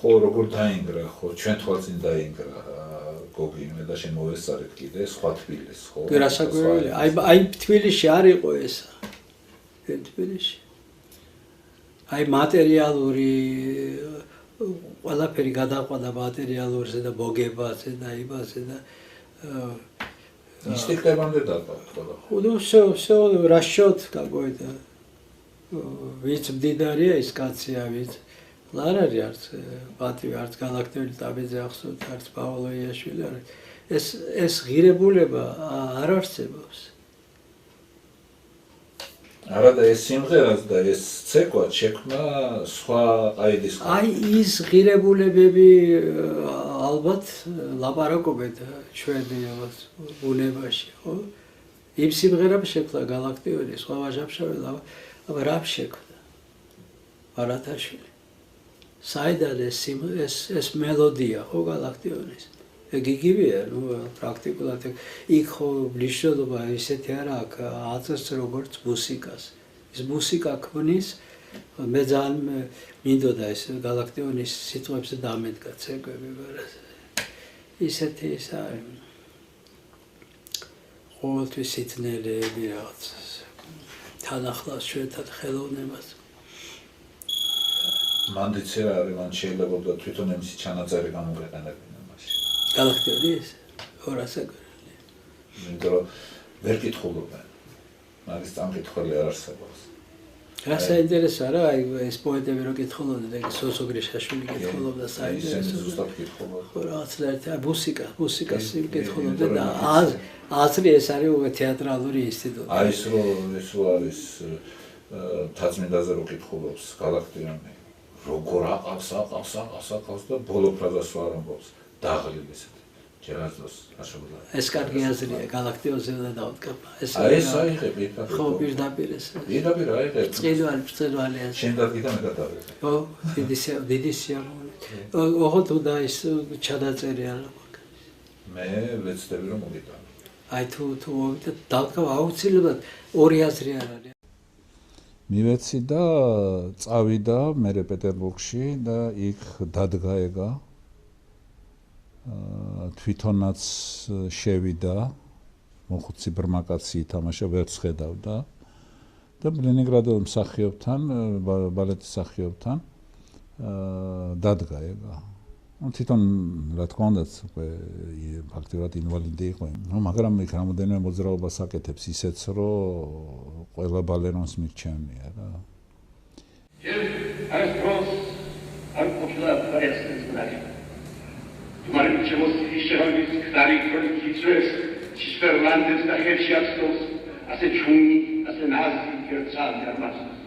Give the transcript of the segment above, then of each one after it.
ხო როგორ დაინგრა ხო ჩვენ თვალწინ დაინგრა გოგი მე და შენ მოვესწარეთ კიდე სხვა თბილის ხო გასაკვირველი აი თბილისში არ იყო ესა თბილისში აი მატერიალური ყველაფერი გადაყვანა მატერიალურზე და მოგებაზე და იმაზე და ინსტინქტებამდე დაყავდა ხო ну всё расчёт какой-то ვიც მდიდარია ის კაცია ვიც არ არის არც პატივი არც გალაქტიური ტაბიძე ახსოვთ არც პაოლო იაშვილი არის ეს ღირებულება არ არსებობს არა და ეს სიმღერაც და ეს ცეკვა შექმნა სხვა ყაიდის აი ის ღირებულებები ალბათ ლაპარაკობენ ჩვენ ბუნებაში ხო იმ სიმღერებს შექმნა გალაქტიური სხვა ვაჟაფშავი აბა რა შექმნა არათაშვილი საიდან ეს მელოდია ხო გალაქტიონის ეგ იგივეა ნუ პრაქტიკულად იქ ხო მნიშვნელობა ისეთი არა აქ აწეს როგორც მუსიკას ის მუსიკა ქმნის მე ძალიან მინდოდა ეს გალაქტიონის სიტყვებზე დამედგა ცეკვები მაგრამ ისეთი ის არის ყოველთვის სიტნელები რაღაც თან ახლავს ჩვენთან ხელოვნებას მანდიცე რა არის მან შეიძლება თვითონ εμსი ჩანაწერი გამოიყენებინა მაშინ გალაქტიონის ორასაკრელი იმიტომ რომ ვერ კითხულობენ მაგის წამკითხველი არ არსებობს რა საინტერესოა რა აი ეს პოეტები რო კითხულობდნენ ეგ სოსო გრიშაშვილი კითხულობდა საინტერესო ზუსტად კითხულობდა ხო რაღაცნაირად მუსიკას კითხულობდა და აზრი ეს არის უკვე თეატრალური ინსტიტუტი აი ეს რო არის თაცმინდაზე რო კითხულობს გალაქტიონი როგორ აყავს და ბოლო ფრაზას რო არ ამბობს დაღლილ ესეთი ჯერაზოს აშულა ეს კარგი აზრია გალაქტიონზე და დავდგება ეს აიღები ხო პირდაპირ ეს პირდაპირ აიღები წინვალი შენ დაგიდა მე გადავედი ხო დიდი სიამოვნებით ოღონდ უნდა ის ჩადაწერი არა მე ვეცდები რომ მოგიტანო აი თუ დავდგა აუცილებლად ორი აზრი არ არის მივეცი და წავიდა მე პეტერბურგში და იქ დადგა ეგა თვითონაც შევიდა მოხუცი ბრმაკაცი ითამაშა ვერც ხედავდა და ლენინგრადელ მსახიობთან ბალეტის მსახიობთან დადგა ეგა თვითონ რა თქმა უნდა უკვე ფაქტიურად ინვალიდი იყო მაგრამ იქ რამოდენიმე მოძრაობას აკეთებს ისეც რომ ყველა ბალერონს მირჩევნია რა Marek Przemostliście robić stali króliki Cres, Cisperlandes na Hersiastos, a se czumi, a se nazi, kiercami armatos.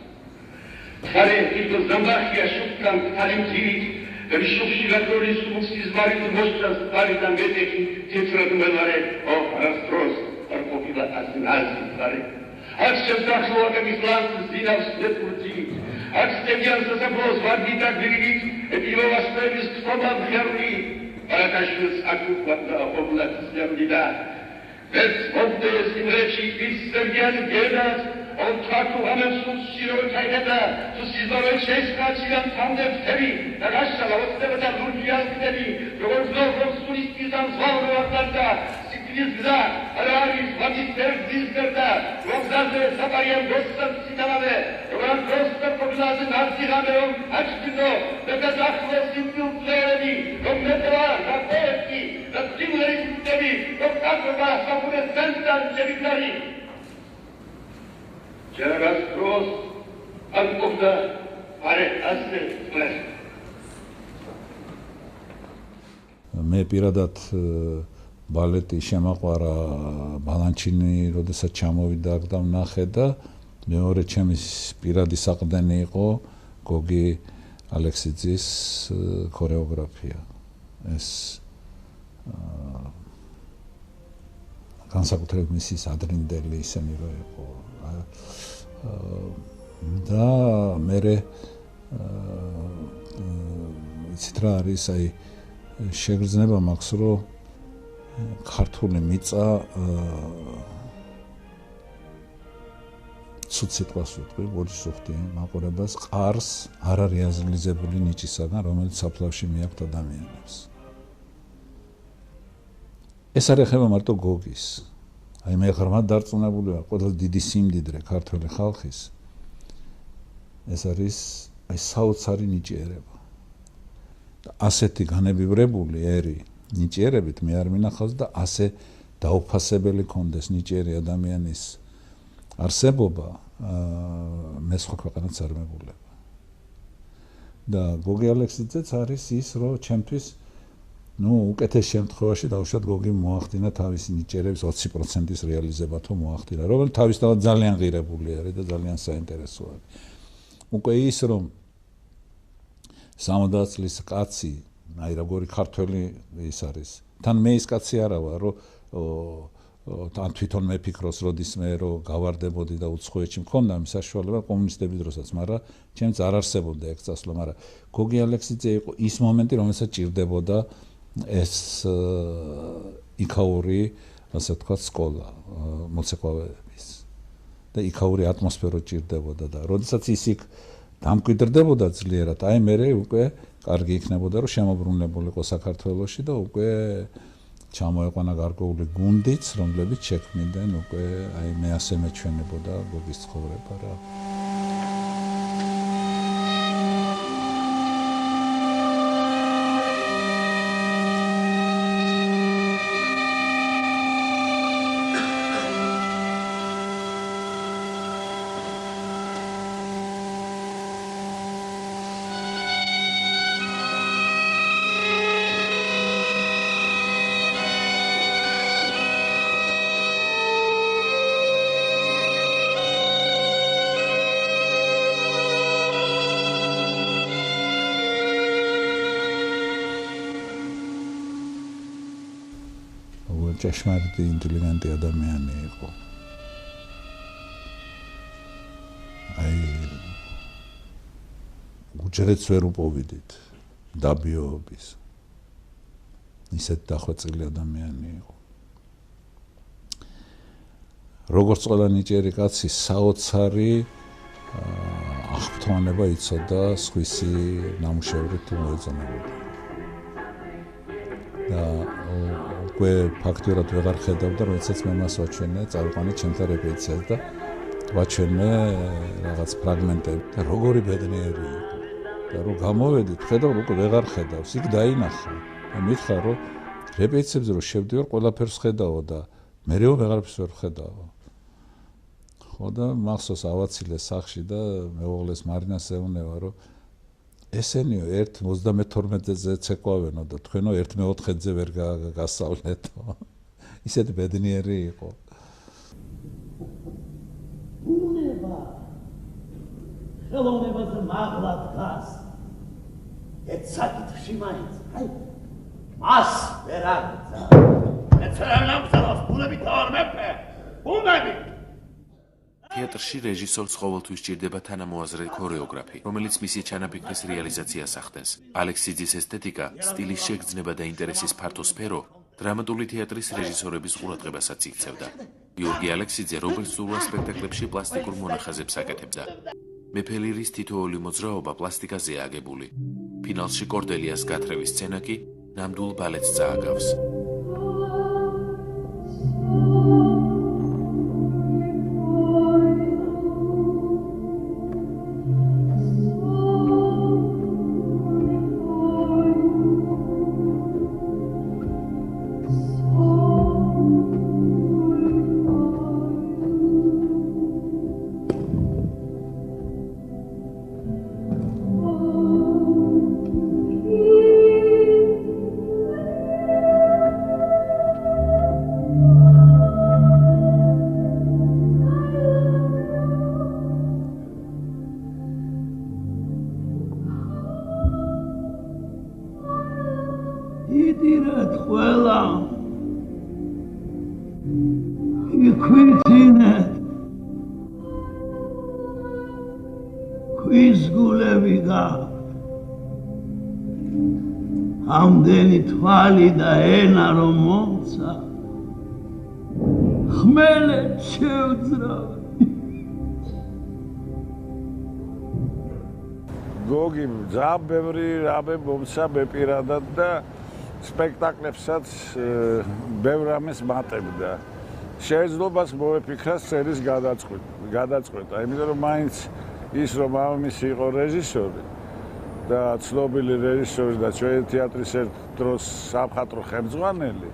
Twary tylko zambachia szukam, talim dziwić, ryszówsi lakory sumuksi zmarit, moszcza stary tam wiedeki, tiecrat melare, o, rastros, arpopila, a se nazi, twary. Ach się zachło, jak islancy zginał wstyd urci, ach stewian za zabło zwarli tak wylić, epilowa spewisk, twobam herli, Parakashvils akutvatna oblat zemlida. Vec ovde je sin reči isterjan gedat, on taku amemsus sirotajneda, tu si zove česka cigan tamde vteri, da gašala od tebe da lurgijan vteri, dogon zlogom sunisti zam zvalno atlanta, sikvizda, araris, magister zizgerda, vokzaze zabajem dostan sinamave, dogon prostor poglaze narzihameom, açtino, da zahve simnil tlereni, Domnetova, na poetki, na stimleri tebi, do kakova sapune sentan čevitari. Čeras pros, ankovda, pare asne sples. მე პირადად ბალეტი შემაყვარა ბალანჩინი, როდესაც ჩამოვიდა აქ და ვნახე და მეორე ჩემი პირადი საყრდენი იყო გოგი ალექსიძის ქორეოგრაფია. ეს განსაკუთრებით მისი ადრინდელი ისენი რო იყო და მე იცით რა არის აი შეგრძნება მაქვს რომ ქართული მიწა ცუდ სიტყვას ვიტყვი, ბოჯის უხდი მაყურებას ყარს არ არის აზრლიზებული ნიჭისაგან, რომელიც საფლავში მიაქვთ ადამიანებს. ეს არ ეხება მარტო გოგის. აი მე ღრმად დარწმუნებული ვარ, ყველა დიდი სიმდიდრე ქართველი ხალხის ეს არის აი საოცარი ნიჭიერება. ასეთი განებივრებული ერი ნიჭიერებით მე არ მინახავს და ასე დაუფასებელი კონდეს ნიჭიერი ადამიანის არსებობა მე სხვა ქვეყანაც არ მეგულება. და გოგი ალექსიძეც არის ის, რომ ჩემთვის უკეთეს შემთხვევაში დაუშვათ გოგი მოახდინა თავისი ნიჭიერების 20%-ის რეალიზება თუ მოახდინა, რომ თავისთავად ძალიან ღირებული არის და ძალიან საინტერესო არის. უკვე ის რომ 70 წლის კაცი, აი როგორი ქართველი ის არის. თან მე ის კაცი არა ვარ, რომ თან თვითონ მეფიქროს, როდისმე რომ გავარდებოდი და უცხოეთში მქონდა მის საშუალება კომუნისტების დროსაც, მაგრამ ჩემს არ არსებობდა ეგ წასვლა, მაგრამ გოგი ალექსიძე იყო ის მომენტი, რომელსაც ჭირდებოდა ეს იქაური, ასე ვთქვათ, სკოლა მოცეკვავეების და იქაური ატმოსფერო ჭირდებოდა და როდესაც ის იქ დამკვიდრდებოდა ძლიერად, აი მე უკვე კარგი იქნებოდა, რომ შემოbrunებულიყო საქართველოში და უკვე ჩამოეყვანა გარკვეული გუნდიც, რომლებიც შექმნიდნენ უკვე აი მე ასე მეჩვენებოდა გოგის ცხოვრება რა. ჭეშმარიტი ინტელიგენტი ადამიანი იყო. აი უჯრედს ვერ უპოვიდით დაბიოების. ისეთ დახვეწილი ადამიანი იყო. როგორც ყველა ნიჭიერი კაცი, საოცარი აღფრთოვანება იცოდა სხვისი ნამუშევრით თუ მოეწონებოდა. და უკვე ფაქტურად ვეღარ ხედავდა, როდესაც მე მას ვაჩვენე, წავიყვანე ჩემთან რეპეტიციას და ვაჩვენე რაღაც ფრაგმენტები და როგორი ბედნიერი იყო. და რომ გამოვედით, ხედავ, უკვე ვეღარ ხედავს, იქ დაინახა. და მითხრა, რომ რეპეტიციებზე რომ შევდივარ, ყველაფერს ხედავ და მერეო ვეღარაფერს ვერ ხედავ. ხო და მახსოვს ავაცილე სახში და მეუღლეს მარინას ეუბნება, რომ ესენიო 1.32-ზე ცეკვავენო და თქვენო 1.4-ზე ვერ გასავლეთო. ისეთ ბედნიერი იყო. უნება ხელოვნებაზე მაღლა დგას. ეს საკითხი მაინც, აი, მას ვერ აღწა. ეცერალამსალას ბუნები თავარ მეფე. ბუნები თეატრში რეჟისორს ყოველთვის სჭირდება თანამოაზრე ქორეოგრაფი, რომელიც მისი ჩანაფიქრის რეალიზაციას ახდენს. ალექსიძის ესთეტიკა, სტილის შეგრძნება და ინტერესის ფართო სფერო დრამატული თეატრის რეჟისორების ყურადღებასაც იქცევდა. გიორგი ალექსიძე როგორც სრულ სპექტაკლებში პლასტიკურ მონახაზებს აკეთებდა. მეფე ლირის თითოეული მოძრაობა პლასტიკაზეა აგებული. ფინალში კორდელიას გათრევის სცენა კი ნამდვილ ბალეტს წააგავს. ამდენი თვალი და ენა რომ მომცა ხმელეთ შევძრავი გოგი ძალიან ბევრი რამე მომცა მე პირადად და სპექტაკლებსაც ბევრ რამეს მატებდა. Შეიძლება მოვეფიქრა სცენის გადაწყვეტა, იმიტომ რომ მაინც ის რომ მამამისი იყო რეჟისორი და ცნობილი რეჟისორი და ჩვენი თეატრის ერთ დროს სამხატვრო ხელმძღვანელი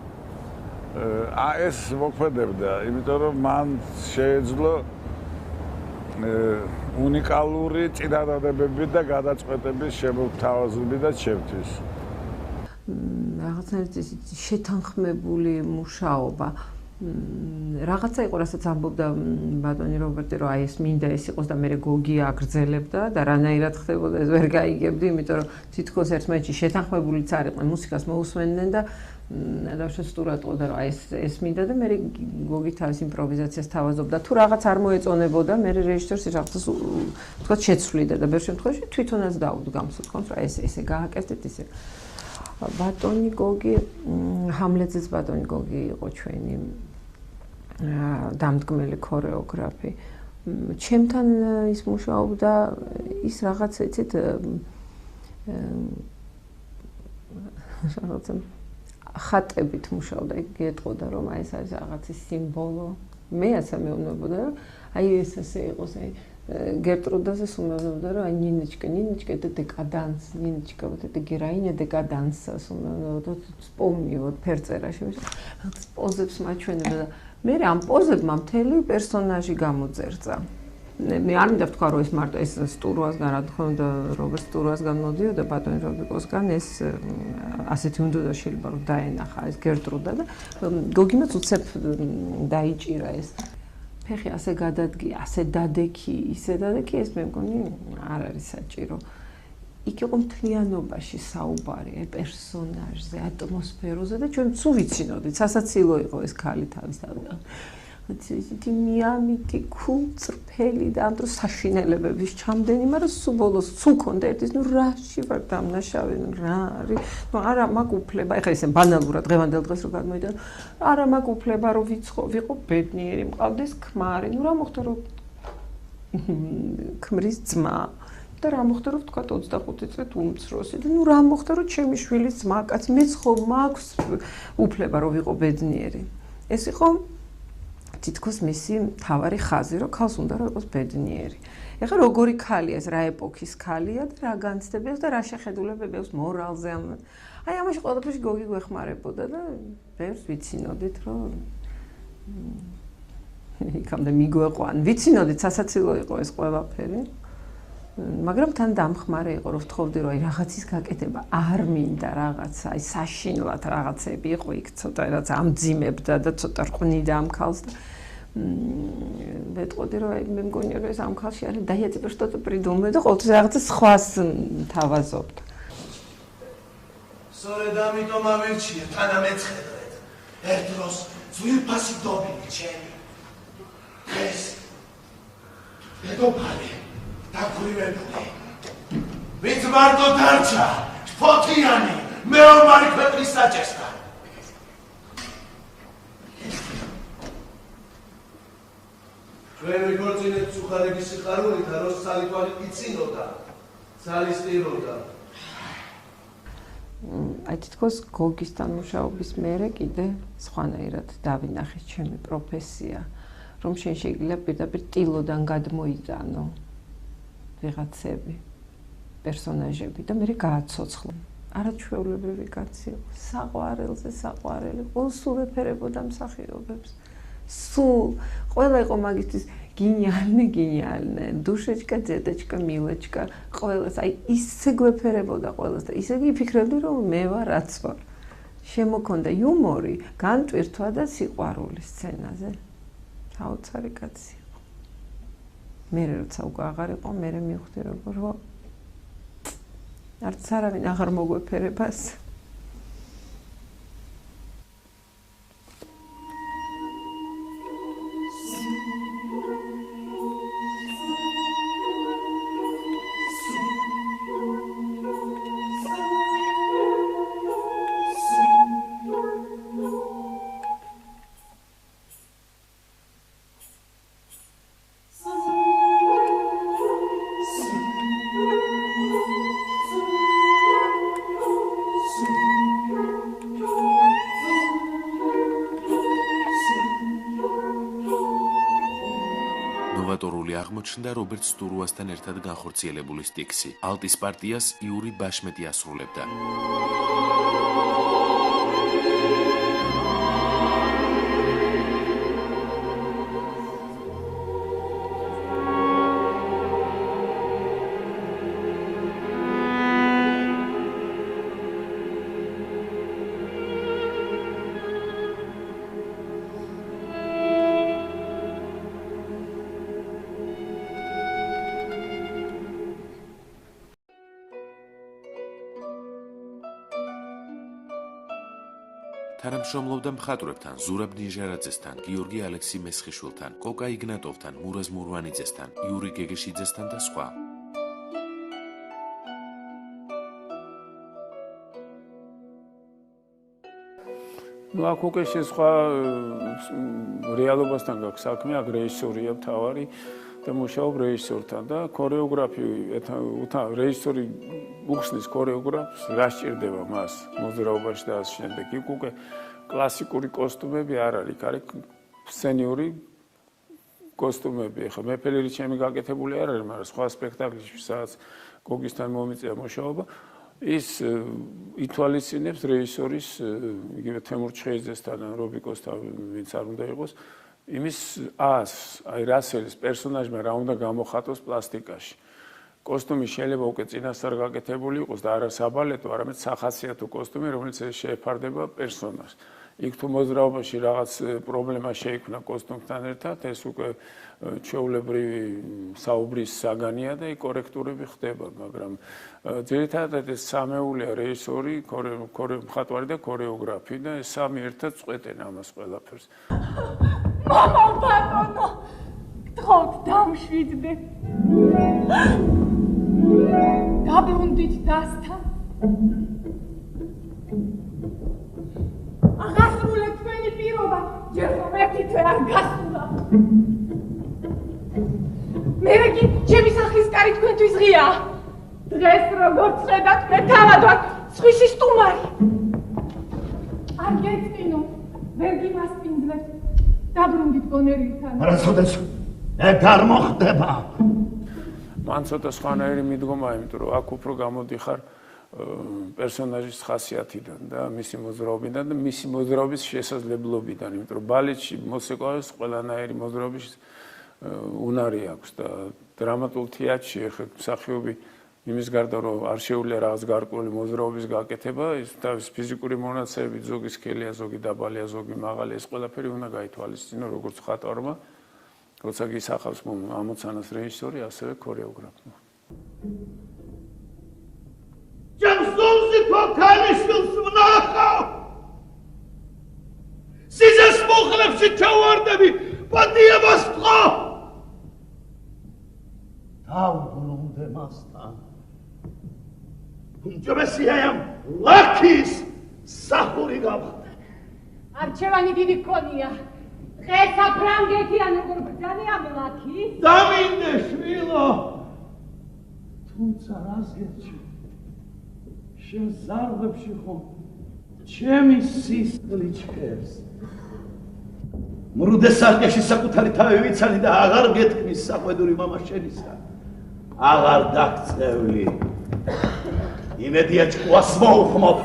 ეს მოქმედებდა, იმიტომ რომ მან შეეძლო უნიკალური წინადადებები და გადაწყვეტების შემოთავაზები და ჩემთვის. რაღაცნაირად შეთანხმებული მუშაობა. რაღაცა იყო, რასაც ამბობდა ბატონი რობერტი, რომ აი ეს მინდა ეს იყოს და მე გოგი აგრძელებდა და რანაირად ხდებოდა ეს ვერ გაიგებდი, იმიტომ რომ თითქოს ერთმანეთში შეთანხმებულიც არ იყვნენ, მუსიკას მოусვენდნენ და შეთანხმებულად ყოდა რომ აი ეს მინდა და მე გოგი თავის იმპროვიზაციას თავაზობდა. თუ რაღაც არ მოეწონებოდა, მე რეჟისორს რაღაცას თქვა შეცვლიდა და ბევრ შემთხვევაში თვითონაც დაუდგამს, თქოს რა ესე გააკეთეთ ისე. ბატონი გოგი, ჰამლეტზეც ბატონი გოგი იყო ჩვენი დამდგმელი ქორეოგრაფი. ჩემთან ის მუშაობდა ის რაღაც ეცეთ რაღაცა ხატებით მუშაობდა, იგი ეტყოდა რომ აი ეს არის რაღაცის სიმბოლო. მე ასე მეუბნებოდა რომ აი ეს ასე იყოს, აი Gertrudase sumevnebda რომ აი ნინიჩკა და დეკადანს, ნინიჩკა вот это героиня декаданса sumevnebda вспомни вот ფერწერაში რაღაც პოზებს მაჩვენებდა და მე ამ პოზებმა მთელი პერსონაჟი გამოძერწა. მე არ მინდა ვთქვა რომ ეს მარტო ეს სტურვასგან რა თქმა უნდა რობერტ სტურვასგან მოდიოდა ბატონი რობიკოსგან ეს ასეთი უნდა შეიძლება რომ დაენახა ეს გერტრუდა და გოგიმაც უცებ დაიჭირა ეს ფეხი ასე გადადგი, ასე დადექი, ისე დადექი, ეს მე მგონი არ არის საჭირო. იქ იყო მთლიანობაში საუბარი, პერსონაჟზე, ატმოსფეროზე და ჩვენ თუ ვიცინოდით, სასაცილო იყო ეს ქალი თავისთავად. ისეთი მიამიტი, ქულწრფელი და ამ დროს საშინელებების ჩამდენი, მაგრამ სულ ბოლოს სულ კონდა ერთის, ნუ რაში ვარ დამნაშავე, რა არის? ნუ არა მაგ უფლება, ეხლა ისე ბანალურად დღევანდელ დღეს რო გადმოიდა, არა მაგ უფლება რომ ვიყო ბედნიერი, მყავდეს ქმარი, ნუ რა მოხდა რომ ქმრის ძმა და რა მოხდა რომ თქვა 25 წლით უმცროსი და ნუ რა მოხდა რომ ჩემი შვილის ძმა კაც მეც ხო მაქვს უფლება რომ ვიყო ბედნიერი. ეს იყო თითქოს მისი თავარი ხაზი, რომ ქალს უნდა რომ იყოს ბედნიერი. ეხლა როგორი ქალია ეს, რა ეპოქის ქალია და რა განცდებებს და რა შეხედულებები აქვს მორალზე. აი ამაში ყველაფერში გოგი გვეხმარებოდა და ბევრს ვიცინოდით, რომ იქამდე მიგვეყვან. ვიცინოდით, სასაცილო იყო ეს ყველაფერი. მაგრამ თან დამხმარე იყო, რომ ვთხოვდი, რომ აი რაღაცის გაკეთება არ მინდა რაღაცა, აი საშინლად რაღაცები იყო იქ ცოტა რაც ამძიმებდა და ცოტა რყვნიდა ამ ქალს და ვეტყოდი, რომ აი მე მგონია, რომ ეს ამ ქალში არის და я теперь что-то придумаю და ყოველთვის რაღაცა სხვას თავაზობდა. სწორედ ამიტომ ამერჩია თანამეცხედრეთ. ერთ დროს ძვირფასი დობილი ჩემი. ეს დედოფალი დაგვირებული. ვინც მარტო დარჩა, ფოთიანი, მეომარი ქვეყნის საჭესთან. ჩვენ ვიქორწინეთ სუხარების სიხარულით, რომ სალიტვანი იცინოდა, სალისტიროდა. აი თითქოს გოგისთან მუშაობის მერე კიდე სხვანაირად დავინახე ჩემი პროფესია, რომ შენ შეიძლება პირდაპირ ტილოდან გადმოიტანო ვიღაცები, პერსონაჟები და მე გააცოცხლო. არაჩვეულებრივი კაცი იყო, საყვარელზე საყვარელი, სულ ეფერებოდა მსახიობებს. სულ ყველა იყო მაგისთვის გინიალნე, დუშეჩკა, ძედაჩკა, მილეჩკა, ყველას, აი ისე გვეფერებოდა ყველას და ისე იფიქრებდი, რომ მე ვარ რაც ვარ. შემოქონდა იუმორი, განტვირთვა და სიყვარული სცენაზე. საოცარი კაცი იყო. მე როცა უკვე აღარ იყო, მე მივხვდი რომ არც არავინ აღარ მოგვეფერებას. სიყვარული აღმოჩნდა რობერტ სტურუასთან ერთად განხორციელებული სტიქსი. ალტის პარტიას იური ბაშმეტი ასრულებდა. თანამშრომლობდა მხატვრებთან, ზურაბ ნიჟარაძესთან, გიორგი ალექსი მესხიშვილთან, კოკა იგნატოვთან, მურაზ მურვანიძესთან, იური გეგეშიძესთან და სხვა. აქ უკვე სხვა რეალობასთან გაქვს საქმე, აქ რეჟისორია მთავარი და მუშაობ რეჟისორთან და ქორეოგრაფი რეჟისორი უხსნის ქორეოგრაფს რა სჭირდება მას მოძრაობაში და ასე შემდეგ. იქ უკვე კლასიკური კოსტუმები არ არის, არის სცენიური კოსტუმები. ეხლა მეფელერი ჩემი გაკეთებული არ არის, მაგრამ სხვა სპექტაკლებში სადაც გოგისთან მომიწია მუშაობა ის ითვალისწინებს რეჟისორის იგივე თემურ ჩხეიძესთან ან რობიკოსთან ვინც არ უნდა იყოს იმის აი რასელის პერსონაჟმა რა უნდა გამოხატოს პლასტიკაში. კოსტუმი შეიძლება უკვე წინასწარ გაკეთებული იყოს და არა საბალეტო, არამედ სახასიათო კოსტუმი, რომელიც შეეფარდება პერსონაჟს. იქ თუ მოძრაობაში რაღაც პრობლემა შეიქმნა კოსტუმთან ერთად, ეს უკვე ჩვეულებრივი საუბრის საგანია და კორექტურები ხდება, მაგრამ ძირითადად ეს სამეულია რეჟისორი, მხატვარი და ქორეოგრაფი და ეს სამი ერთად წყვეტენ ამას ყველაფერს. მამა ბატონო, გთხოვთ დამშვიდდე. დაბრუნდით დასთან. აღასრულე თქვენი პირობა, ჯერ რომ ერთი თვე არ გასულა. მერე კი ჩემი სახლის კარი თქვენთვის ღიაა. დღეს როგორც ხედავთ, მე თავად ვარ სხვისი სტუმარი. არ გეწინო, ვერ გიმასპინძლებთ. დაბრუნდით გონერილთან. მაგრამ ცოტას ეგ არ მოხდება. მან ცოტა სხვანაირი მიდგომა, იმიტომ რომ აქ უფრო გამოდიხარ პერსონაჟის ხასიათიდან და მისი მოძრაობიდან და მისი მოძრაობის შესაძლებლობიდან, იმიტომ რომ ბალეტში მოცეკვავის ყველანაირი მოძრაობის უნარი აქვს და დრამატულ თეატრში ახლა მსახიობი იმის გარდა რომ არ შეუძლია რაღაც გარკვეული მოძრაობის გაკეთება, ის თავის ფიზიკური მონაცემები, ზოგი სქელია, ზოგი დაბალია, ზოგი მაღალია, ეს ყველაფერი უნდა გაითვალისწინო როგორც მხატვარმა, როცა გისახავს ამოცანას რეჟისორი, ასევე ქორეოგრაფმა. Jamsonzi Kokalishvils ვნახავ. სიზეს მოხლებში ჩავარდები, პატიებას ვთქო. დავბრუნდე მასთან. უმჯობესია ამ ლაქის სახური გავხდე. არჩევანი დიდი გქონია. დღეს აფრანგეთიან როგორ ბრძანია ლაქი? დამინდე შვილო. თუმცა რას გერჩი? შენ ზარდებში ხომ ჩემი სისხლი ჩქერს. მრუდე სარკეში საკუთარი თავი ვიცანი და აღარ გეთქმის საყვედური მამა შენისა. აღარ დაგწევი. იმედია ჭკუას მოუხმობ.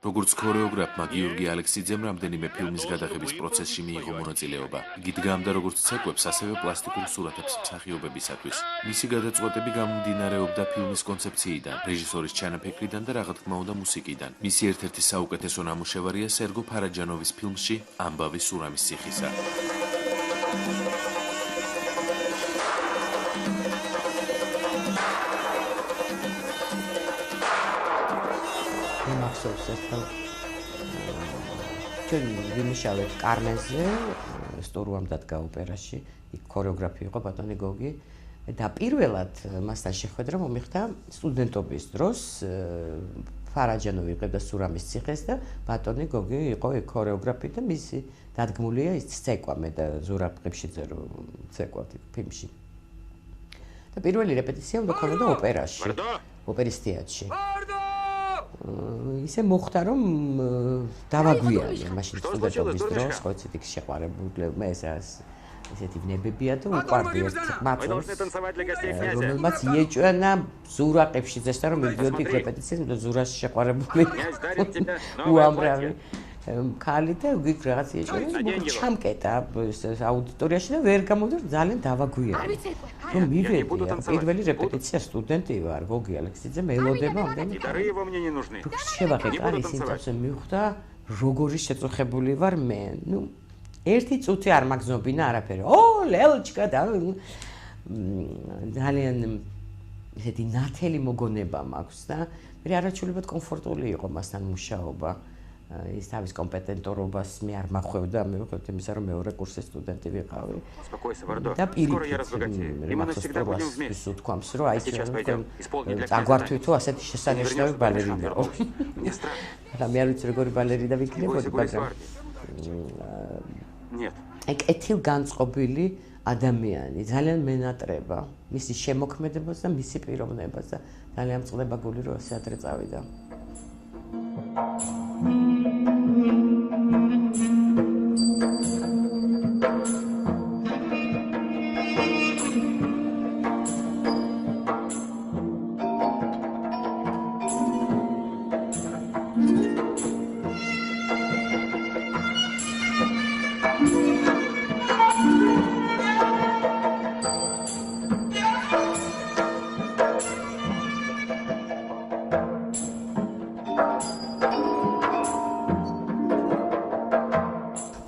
როგორც ქორეოგრაფმა გიორგი ალექსიძემ რამდენიმე ფილმის გადაღების პროცესში მიიღო მონაწილეობა. იგი დგამდა როგორც ცეკვებს, ასევე პლასტიკურ სურათებს მსახიობებისათვის. მისი გადაწყვეტები გამომდინარეობდა ფილმის კონცეფციიდან, რეჟისორის ჩანაფიქრიდან და რა თქმა უნდა მუსიკიდან. მისი ერთ-ერთი საუკეთესო ნამუშევარია სერგო ფარაჯანოვის ფილმში ამბავი სურამის ციხისა. მახსოვს ერთხელ ჩვენ ვიმუშავეთ კარმენზე, სტურუამ დადგა ოპერაში, იქ ქორეოგრაფი იყო ბატონი გოგი და პირველად მასთან შეხვედრა მომიხდა სტუდენტობის დროს ფარაჯანოვი იყებდა სურამის ციხეს და ბატონი გოგი იყო ქორეოგრაფი და მისი დადგმულია ის ცეკვა მე და ზურაბ ყიფშიძე რომ ცეკვავთ ფილმში. და პირველი რეპეტიცია უნდა ქონოდა ოპერაში, ოპერის თეატრში. ისე მოხდა რომ დავაგვიანე მაშინ სტუდენტობის დროს ხო იცით იქ შეყვარებულები ესეთი ვნებებია და უყვარდი ერთ მათოს რომელმაც იეჭვენა ზურაყებში წესდა რომ მიდიოდი რეპეტიციას მე ზურაში შეყვარებული უამრავი ქალი და იქ რაღაც იეჭვენა ჩამკეტა აუდიტორიაში და ვერ გამოვიდა ძალიან დავაგვიანე რომ მივედი პირველი რეპეტიცია სტუდენტი ვარ გოგი ალექსიძე მელოდება ამდენი შევახე კარის ინტერვიუზე მივხვდა როგორი შეწუხებული ვარ მე ნუ ერთი წუთი არ მაგზნობინა არაფერი ო ლელჩკა და ძალიან ესეთი ნათელი მოგონება მაქვს და მე არაჩვეულებად კომფორტული იყო მასთან მუშაობა ის თავის კომპეტენტურობას მე არ მახვევდა მე ვიყავ იმისა რომ მეორე კურსის სტუდენტი ვიყავი და პირიქით თქვამს რომ აი წაგვართვით თუ ასეთი შესანიშნავი ბალერინა იყო და მე არ ვიცი როგორი ბალერინა ვიქნებოდი მაგრამ აი კეთილ განწყობილი ადამიანი ძალიან მენატრება მისი შემოქმედებას და მისი პიროვნებას და ძალიან მწყდება გული რომ ასე ადრე წავიდა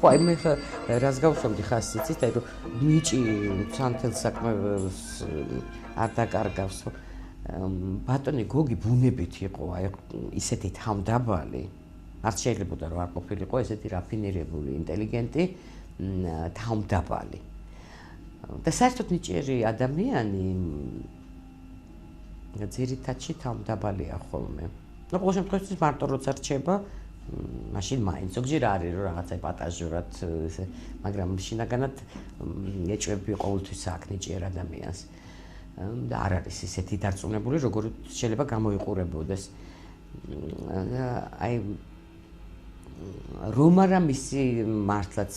აი მე რას გავსვამდი ხას იცით აი რომ ნიჭი სანთელ საქმეს არ დაკარგავს ბატონი გოგი ბუნებით იყო აი ისეთი თავდაბალი არ შეიძლებოდა რომ არ ყოფილიყო ესეთი რაფინირებული ინტელიგენტი თავდაბალი და საერთოდ ნიჭიერი ადამიანი ძირითადში თავდაბალია ხოლმე ну ყოველ შემთხვევაში მარტო როცა რჩება მაშინ მაინც ზოგჯერ არის რომ რაღაცა პატაჟურად ესე მაგრამ შინაგანად ეჭვები ყოველთვის აქ ნიჭიერ ადამიანს და არ არის ისეთი დარწმუნებული როგორ შეიძლება გამოიყურებოდეს აი რომ არა მისი მართლაც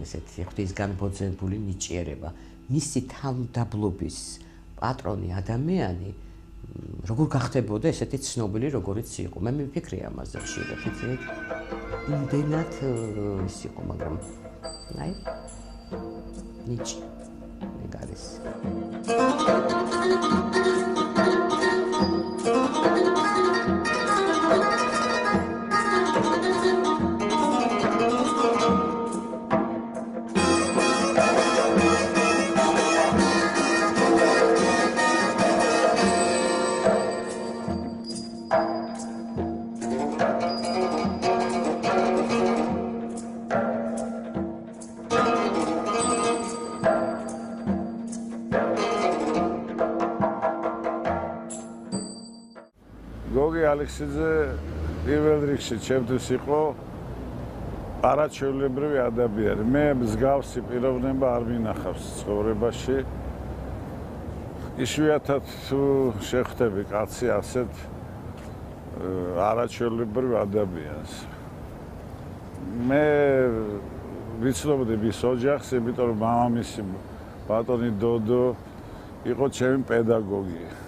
ესეთი ღვთისგან ბოძებული ნიჭიერება მისი თავდაბლობის პატრონი ადამიანი როგორ გახდებოდა ესეთი ცნობილი როგორიც იყო მე მიფიქრე ამაზე ხშირად იცით იმდენად ის იყო მაგრამ აი ნიჭი მეგარის გოგი ალექსიძე პირველ რიგში ჩემთვის იყო არაჩვეულებრივი ადამიანი. მე მსგავსი პიროვნება არ მინახავს ცხოვრებაში. იშვიათად თუ შეხვდები კაცი ასეთ არაჩვეულებრივ ადამიანს. მე ვიცნობდი მის ოჯახს, იმიტომ რომ მამამისი ბატონი დოდო იყო ჩემი პედაგოგი.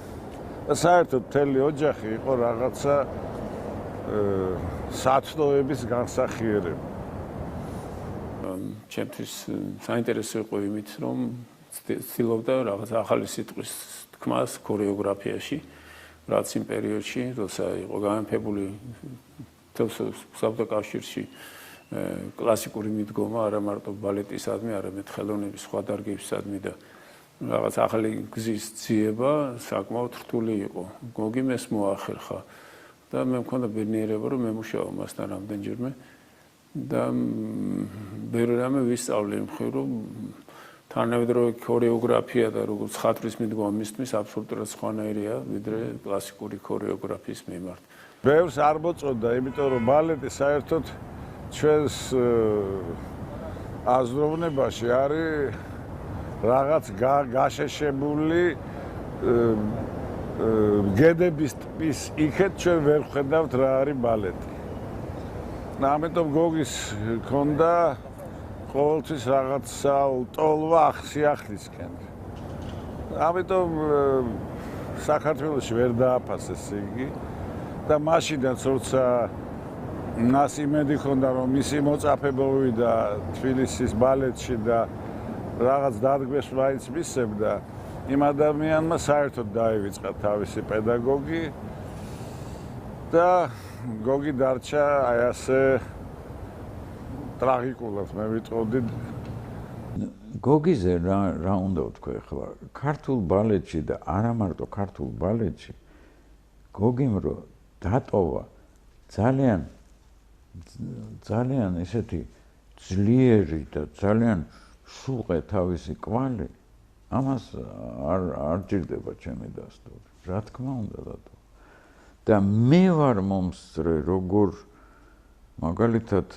საერთოდ მთელი ოჯახი იყო რაღაცა საცდოების განსახიერება. ჩემთვის საინტერესო იყო იმით, რომ ცდილობდა რაღაც ახალი სიტყვის თქმას ქორეოგრაფიაში, რაც იმ პერიოდში, როცა იყო გამეფებული საბჭოთა კლასიკური მიდგომა, არა მარტო ბალეტისადმი, არამედ ხელოვნების სხვა დარგებისადმი და რაღაც ახალი გზის ძიება საკმაოდ რთული იყო. გოგი მეს მოახერხა და მე მქონდა ბედნიერება, რომ მემუშაო მასთან რამდენჯერმე და ბევრი რამე ვისწავლე იმ მხრივ, რომ თანამედროვე ქორეოგრაფია და როგორც ხატვის მიდგომა მისთვის აბსოლუტურად სხვანაირია, ვიდრე კლასიკური ქორეოგრაფიის მიმართ. ბევრს არ მოწონდა, იმიტომ რომ ბალეტი საერთოდ ჩვენს აზროვნებაში არის რაღაც გაშეშებული გედების ტიპის იქეთ ჩვენ ვერ ვხედავთ რა არის ბალეტი. ამიტომ გოგის ქონდა ყოველთვის რაღაცა ტოლვა ახსიახლისკენ. ამიტომ საქართველოში ვერ დააფასეს იგი და მაშინაც როცა მას იმედი ჰქონდა რომ მისი მოწაფე მოვიდა თბილისის ბალეტში და რაღაც დადგმეს მაინც მისცემდა იმ ადამიანმა საერთოდ დაივიწყა თავისი პედაგოგი და გოგი დარჩა აი ასე ტრაგიკულად მე ვიტყოდი. გოგიზე რა უნდა ვთქვი ახლა ქართულ ბალეტში და არა მარტო ქართულ ბალეტში გოგიმ რო დატოვა ძალიან ესეთი ძლიერი და ძალიან სუყე თავისი კვალი ამას არ ჭირდება ჩემი დასტური რა თქმა უნდა დატოვა და მე ვარ მომსწრე როგორ მაგალითად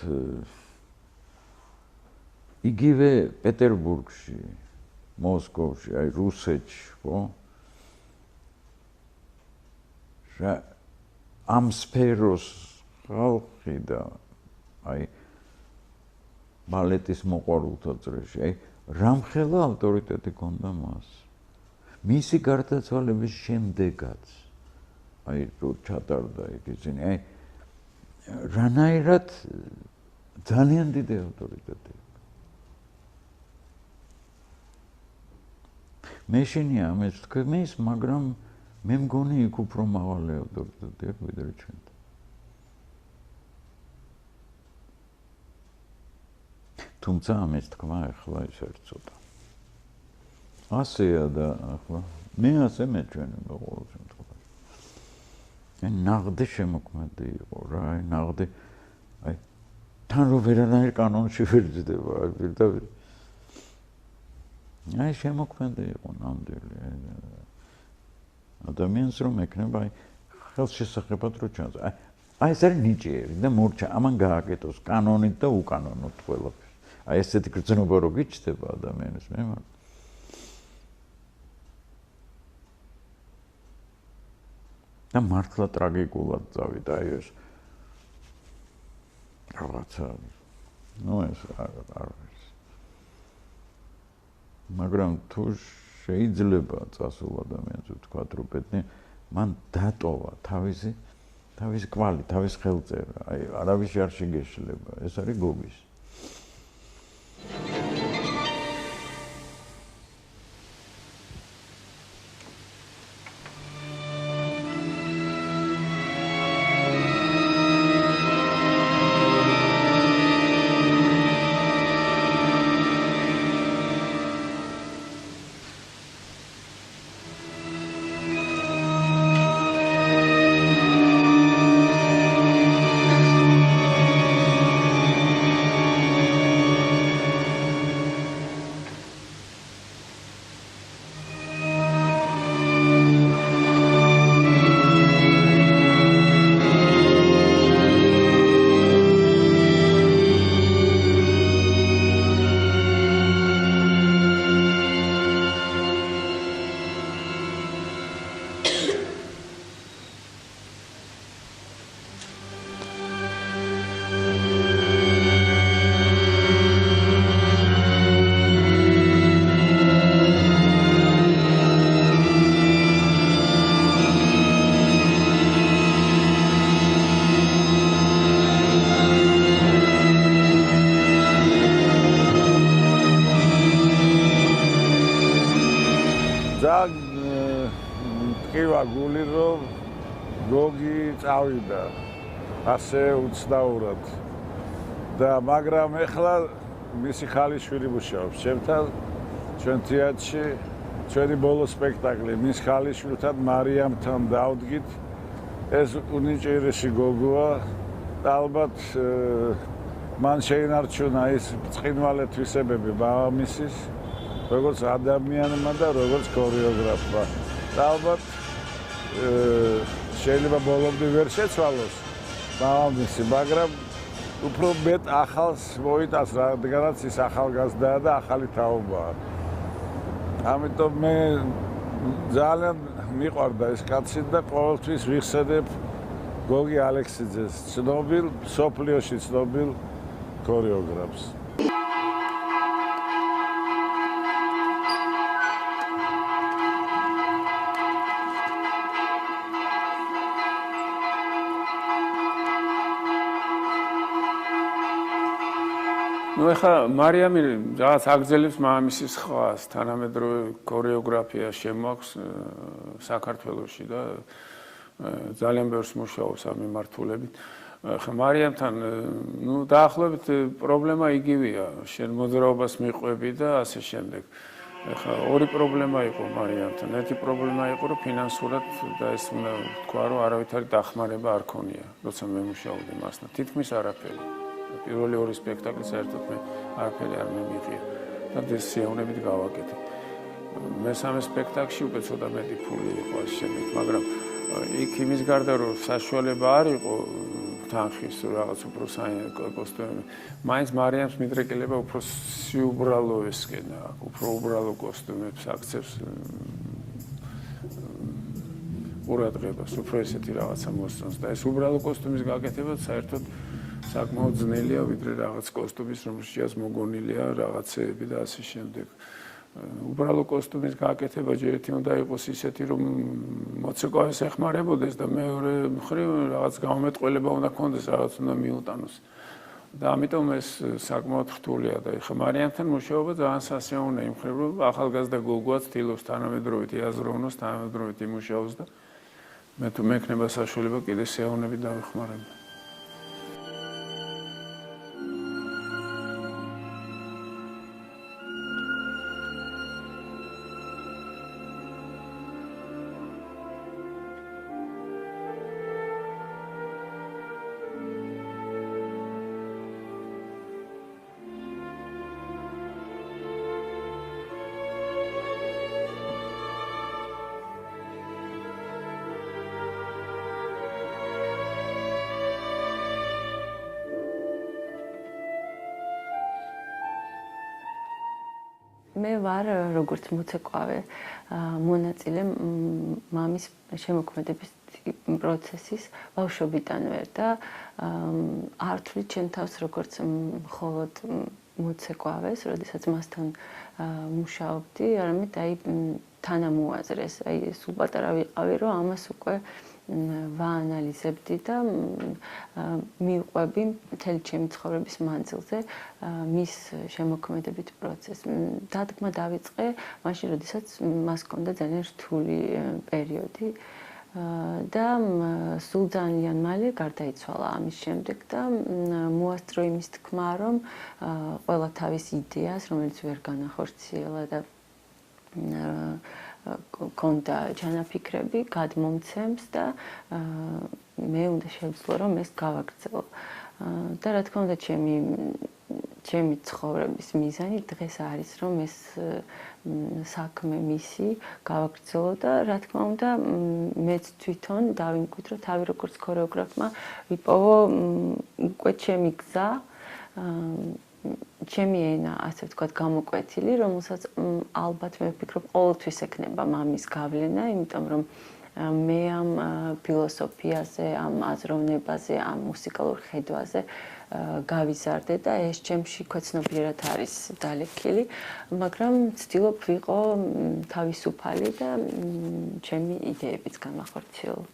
იგივე პეტერბურგში, მოსკოვში, აი რუსეთში, ხო? ამ სფეროს ხალხი და აი ბალეტის მოყვარულთა წრეში, აი რამხელა ავტორიტეტი ჰქონდა მას. მისი გარდაცვალების შემდეგაც აი რო ჩატარდა იქ ისინი, აი რანაირად ძალიან დიდი ავტორიტეტი. მე შენია ამას თქვენს, მაგრამ მე მგონი იქ უფრო მაღალი ავტორიტეტი აქვს ვიდრე ჩვენ. თუმცა ამის თქვა ახლა ის ერთ ცოტა. ასეა და ახლა მე ასე მეჩვენე ყოველ შემთხვევაში. აი ნაღდი შემოქმედი იყო რა, აი ნაღდი აი თან რო ვერანაირ კანონში ვერ ძდება, აი პირდაპირ აი შემოქმედი იყო ნამდვილი ადამიანს რომ ექნება აი ხელშესახებად რო ჩანს აი ეს არის ნიჭიერი და მორჩა ამან გააკეთოს კანონით და უკანონოდ ყველაფერს აი ესეთი გრძნობა რო გიჩნდება ადამიანის მიმართ და მართლა ტრაგიკულად წავიდა აი ეს რაღაცა ნუ ეს არ მაგრამ თუ შეიძლება წასულ ადამიანს ვთქვათ რომ პეტნი მან დატოვა თავისი კვალი, თავის ხელწერა. აი არავის არ შეგეშლება. ეს არის გოგის. გული რომ გოგი წავიდა ასე უცნაურად და მაგრამ ეხლა მისი ხალიშვილი მუშაობს ჩემთან ჩვენ თეატრში ჩვენი ბოლო სპექტაკლი მის ხალიშვილთან მარიამთან დავდგით ეს უნიჭიერესი გოგოა და ალბათ მან შეინარჩუნა ის ბრწყინვალე თვისებები მამამისის როგორც ადამიანმა და როგორც ქორეოგრაფმა და ალბათ შეიძლება ბოლომდე ვერ შეცვალოს მამამისი, მაგრამ უფრო მეტ ახალს მოიტანს, რადგანაც ის ახალგაზრდაა და ახალი თაობაა. ამიტომ მე ძალიან მიყვარდა ეს კაცი და ყოველთვის ვიხსენებ გოგი ალექსიძეს, ცნობილ სოფლიოში ცნობილ ქორეოგრაფს. ნუ ეხლა მარიამი რაღაც აგზელებს მამამისის ხაზს, თანამედროვე ქორეოგრაფია შემოაქვს საქართველოში და ძალიან ბევრს მუშაობს ამ მიმართულებით. ეხლა მარიამთან ნუ დაახლოებით პრობლემა იგივეა, შენ მოძრაობას მიყვები და ასე შემდეგ. ეხლა ორი პრობლემა იყო მარიამთან. ერთი პრობლემა იყო, რომ ფინანსურად და ეს უნდა თქვა, რომ არავითარი დახმარება არ ქონია, როცა მე მუშაობდი მასთან. თითქმის არაფერი. პირველი ორი სპექტაკლი საერთოდ მე არაფერი არ მიმიღია და დესიავნებით გავაკეთე. მესამე სპექტაკლში უკვე ცოტა მეტი ფული იყო ამ შემდეგ, მაგრამ იქ იმის გარდა რომ საშუალება არ იყო თანხის რაღაც უფრო კოსტუმი, მაინც მარიამს მიდრეკილება უფრო სიუბრალო ესკენა, უფრო უბრალო კოსტუმებს აქცევს ყურადღებას, უფრო ესეთი რაღაცა მოსწონს და ეს უბრალო კოსტუმის გაკეთება საერთოდ საკმაოდ ძნელია, ვიდრე რაღაც კოსტუმის, რომელშიც მოგონილია რაღაცეები და ასე შემდეგ. უბრალო კოსტუმის გაკეთება ჯერ ერთი უნდა იყოს ისეთი, რომ მოცეკვავეს ეხმარებოდეს და მეორე მხრივ რაღაც გამომეტყველება უნდა ქონდეს, რაღაც უნდა მიუტანოს. და ამიტომ ეს საკმაოდ რთულია და ეხლა მარიამთან მუშაობა ძალიან სასიამოვნოა იმ მხრივ, რომ ახალგაზრდა გოგოაც ცდილობს თანამედროვით იაზროვნოს, თანამედროვით იმუშაოს და მე თუ მექნება საშუალება კიდე სიამოვნებით დავეხმარება. მე ვარ როგორც მოცეკვავე მონაწილე მამის შემოქმედების პროცესის ბავშვობიდანვე და არ ვთვლი ჩემ თავს როგორც მხოლოდ მოცეკვავეს, როდესაც მასთან მუშაობდი, არამედ აი თანამოაზრეს, აი სულ პატარა ვიყავი, რომ ამას უკვე ვაანალიზებდი და მივყვები მთელი ჩემი ცხოვრების მანძილზე მის შემოქმედებით პროცესს. დადგმა დავიწყე მაშინ, როდესაც მას ჰქონდა ძალიან რთული პერიოდი და სულ ძალიან მალე გარდაიცვალა ამის შემდეგ და მოასწრო იმის თქმა, რომ ყველა თავის იდეას, რომელიც ვერ განახორციელა და კონდა ჩანაფიქრები გადმომცემს და მე უნდა შევძლო რომ ეს გავაგრძელო. და რა თქმა უნდა ჩემი ცხოვრების მიზანი დღეს არის რომ ეს საქმე მისი გავაგრძელო და რა თქმა უნდა მეც თვითონ დავიმკვიდრო თავი როგორც ქორეოგრაფმა ვიპოვო უკვე ჩემი გზა ჩემი ენა, ასე ვთქვათ, გამოკვეთილი, რომელსაც ალბათ მე ვფიქრობ, ყოველთვის ექნება მამის გავლენა, იმიტომ რომ მე ამ ფილოსოფიაზე, ამ აზროვნებაზე, ამ მუსიკალურ ხედვაზე გავიზარდე და ეს ჩემში ქვეცნობიერად არის დალექილი, მაგრამ ვცდილობ ვიყო თავისუფალი და ჩემი იდეებიც განახორციელო.